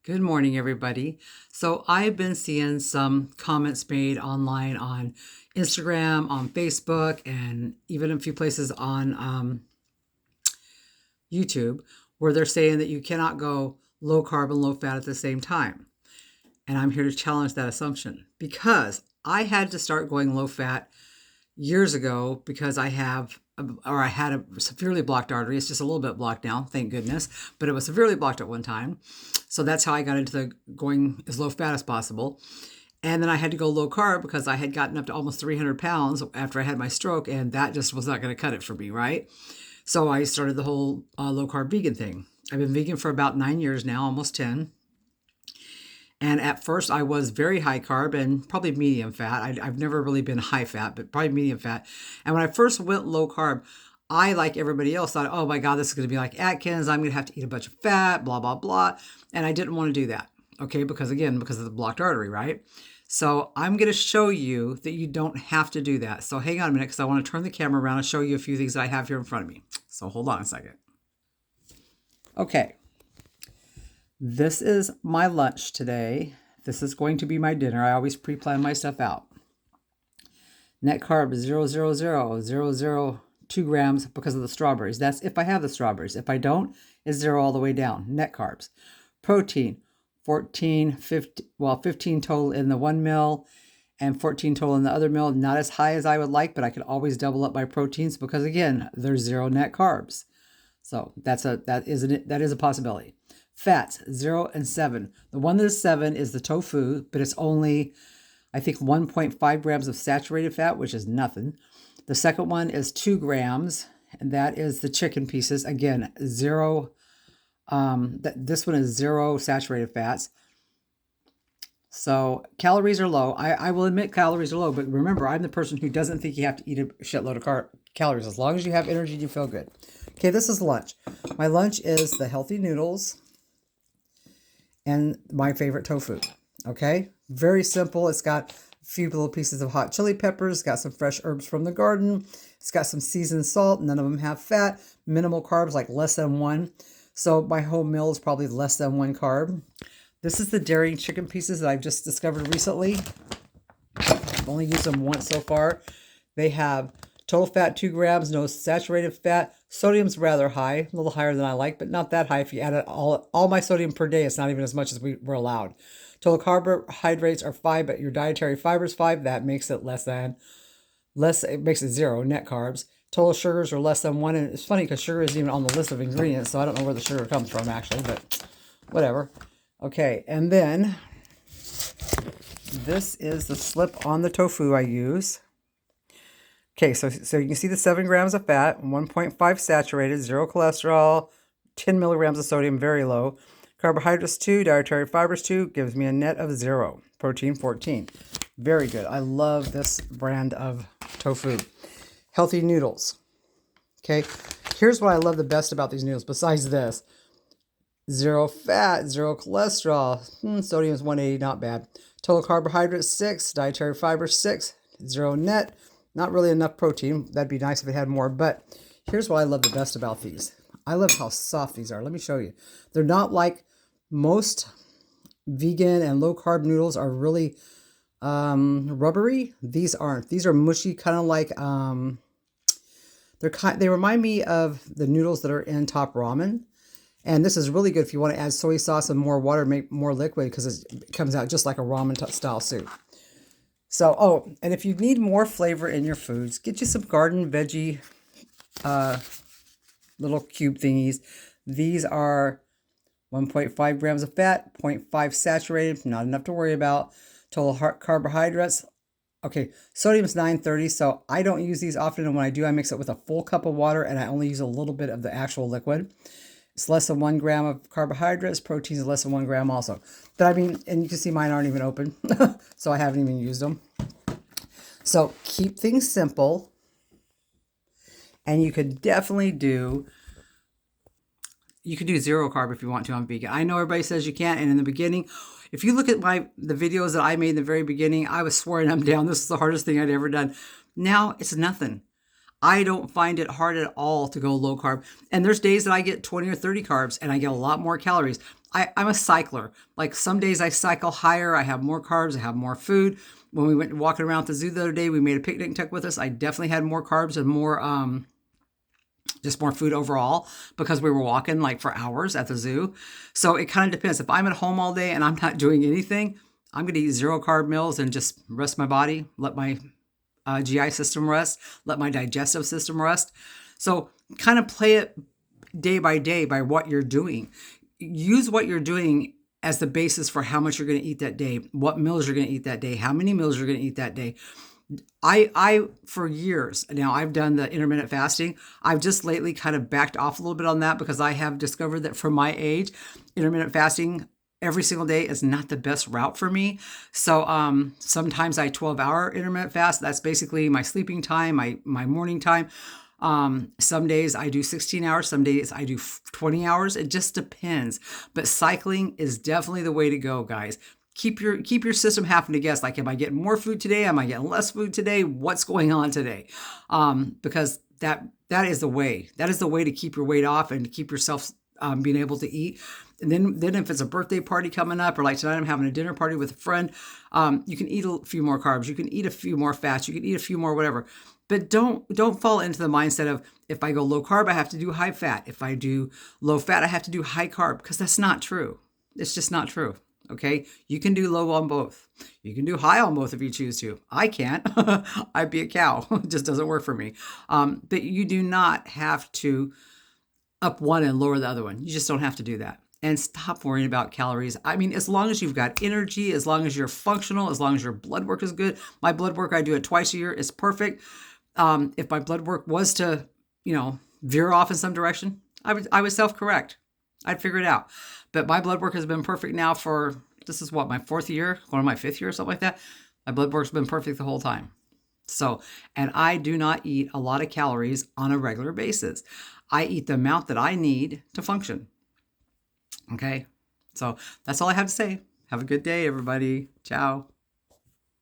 Good morning, everybody. So I've been seeing some comments made online on Instagram, on Facebook, and even a few places on YouTube where they're saying that you cannot go low carb and low fat at the same time. And I'm here to challenge that assumption because I had to start going low fat years ago because I had a severely blocked artery. It's just a little bit blocked now, thank goodness, but it was severely blocked at one time. So that's how I got into the going as low fat as possible. And then I had to go low carb because I had gotten up to almost 300 pounds after I had my stroke, and that just was not going to cut it for me, right? So I started the whole low carb vegan thing. I've been vegan for about 9 years now, almost 10. And at first, I was very high carb and probably medium fat. I've never really been high fat, but probably medium fat. And when I first went low carb, I, like everybody else, thought, oh my God, this is going to be like Atkins. I'm going to have to eat a bunch of fat, blah, blah, blah. And I didn't want to do that, okay? Because of the blocked artery, right? So I'm going to show you that you don't have to do that. So hang on a minute because I want to turn the camera around and show you a few things that I have here in front of me. So hold on a second. Okay. This is my lunch today. This is going to be my dinner. I always pre-plan my stuff out. Net carb is 0.000.002 grams because of the strawberries. That's if I have the strawberries. If I don't, it's 0 all the way down. Net carbs. Protein, 15 total in the 1 meal and 14 total in the other meal. Not as high as I would like, but I could always double up my proteins because, again, there's 0 net carbs. So that is a possibility. Fats, 0 and 7. The one that is 7 is the tofu, but it's only, I think, 1.5 grams of saturated fat, which is nothing. The second one is 2 grams, and that is the chicken pieces. Again, 0. This one is 0 saturated fats. So calories are low. I will admit calories are low, but remember, I'm the person who doesn't think you have to eat a shitload of calories. As long as you have energy, you feel good. Okay, this is lunch. My lunch is the healthy noodles and my favorite tofu. Okay, very simple. It's got a few little pieces of hot chili peppers. It's got some fresh herbs from the garden. It's got some seasoned salt. None of them have fat. Minimal carbs, like less than 1. So my whole meal is probably less than 1 carb. This is the dairy chicken pieces that I've just discovered recently. I've only used them once so far. They have total fat 2 grams, no saturated fat. Sodium's rather high, a little higher than I like, but not that high. If you add all my sodium per day, it's not even as much as we're allowed. Total carbohydrates are 5, but your dietary fiber is 5. That makes it it makes it 0 net carbs. Total sugars are less than 1, and it's funny because sugar isn't even on the list of ingredients, so I don't know where the sugar comes from actually, but whatever. Okay, and then this is the slip on the tofu I use. Okay, so you can see the 7 grams of fat, 1.5 saturated, 0 cholesterol, 10 milligrams of sodium, very low. Carbohydrates 2, dietary fibers 2, gives me a net of 0. Protein 14. Very good. I love this brand of tofu. Healthy noodles. Okay, here's what I love the best about these noodles, besides this. 0 fat, 0 cholesterol, sodium is 180, not bad. Total carbohydrates 6, dietary fiber 6, 0 net. Not really enough protein. That'd be nice if it had more, but here's what I love the best about these. I love how soft these are. Let me show you. They're not like most vegan and low carb noodles are really rubbery. These aren't. These are mushy, kind of like they remind me of the noodles that are in Top Ramen. And this is really good if you want to add soy sauce and more water, make more liquid, because it comes out just like a ramen style soup. So, and if you need more flavor in your foods, get you some garden veggie little cube thingies. These are 1.5 grams of fat, 0.5 saturated, not enough to worry about. Total carbohydrates. Okay, sodium is 930, so I don't use these often, and when I do, I mix it with a full cup of water, and I only use a little bit of the actual liquid. It's less than 1 gram of carbohydrates. Protein is less than 1 gram also. But I mean, and you can see mine aren't even open, so I haven't even used them. So keep things simple. And you could definitely do 0 carb if you want to on vegan. I know everybody says you can't, and in the beginning, if you look at the videos that I made in the very beginning, I was swearing them down. This is the hardest thing I'd ever done. Now it's nothing. I don't find it hard at all to go low carb. And there's days that I get 20 or 30 carbs and I get a lot more calories. I'm a cycler. Like some days I cycle higher. I have more carbs. I have more food. When we went walking around the zoo the other day, we made a picnic and took with us. I definitely had more carbs and more, just more food overall because we were walking like for hours at the zoo. So it kind of depends. If I'm at home all day and I'm not doing anything, I'm going to eat 0 carb meals and just rest my body, let my GI system rest, let my digestive system rest. So kind of play it day by what you're doing. Use what you're doing as the basis for how much you're going to eat that day, what meals you're going to eat that day, how many meals you're going to eat that day. I for years now, I've done the intermittent fasting. I've just lately kind of backed off a little bit on that because I have discovered that for my age, intermittent fasting every single day is not the best route for me. So sometimes I 12-hour intermittent fast. That's basically my sleeping time, my morning time. Some days I do 16 hours, some days I do 20 hours. It just depends. But cycling is definitely the way to go, guys. Keep your system having to guess. Like, am I getting more food today? Am I getting less food today? What's going on today? Because that is the way. That is the way to keep your weight off and to keep yourself being able to eat. And then if it's a birthday party coming up, or like tonight I'm having a dinner party with a friend, you can eat a few more carbs. You can eat a few more fats. You can eat a few more whatever. But don't fall into the mindset of, if I go low carb, I have to do high fat. If I do low fat, I have to do high carb, because that's not true. It's just not true. Okay. You can do low on both. You can do high on both if you choose to. I can't. I'd be a cow. It just doesn't work for me. But you do not have to up one and lower the other one. You just don't have to do that. And stop worrying about calories. I mean, as long as you've got energy, as long as you're functional, as long as your blood work is good. My blood work, I do it twice a year. It's perfect. If my blood work was to, veer off in some direction, I would self-correct. I'd figure it out. But my blood work has been perfect now for, this is what, my 4th year, going on my 5th year or something like that. My blood work's been perfect the whole time. So, and I do not eat a lot of calories on a regular basis. I eat the amount that I need to function. Okay. So that's all I have to say. Have a good day, everybody. Ciao.